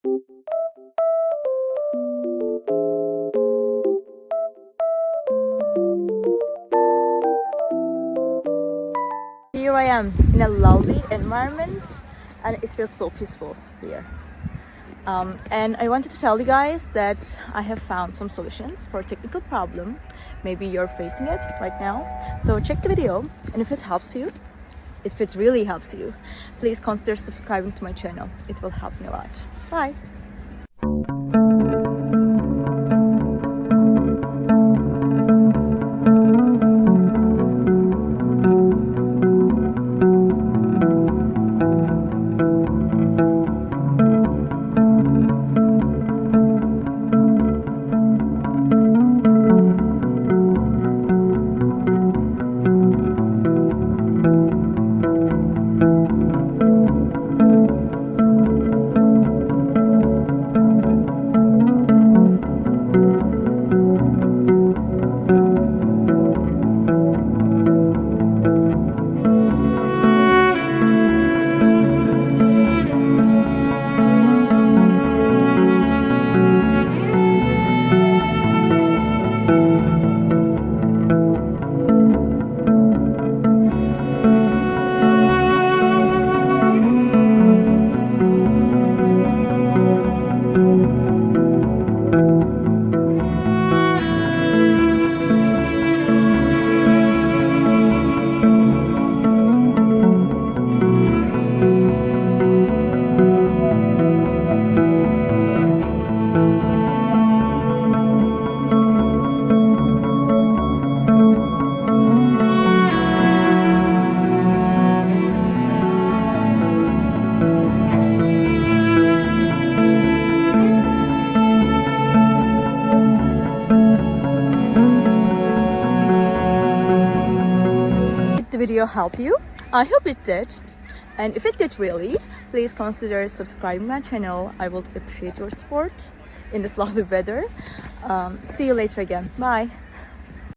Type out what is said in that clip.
Here I am in a lovely environment and it feels so peaceful here. And I wanted to tell you guys that I have found some solutions for a technical problem. Maybe you're facing it right now. So check the video, and if it helps you, if it really helps you, please consider subscribing to my channel. It will help me a lot. Bye! The video help you? I hope it did, and if it did really, please consider subscribing my channel. I would appreciate your support in this lovely weather. See you later again. Bye.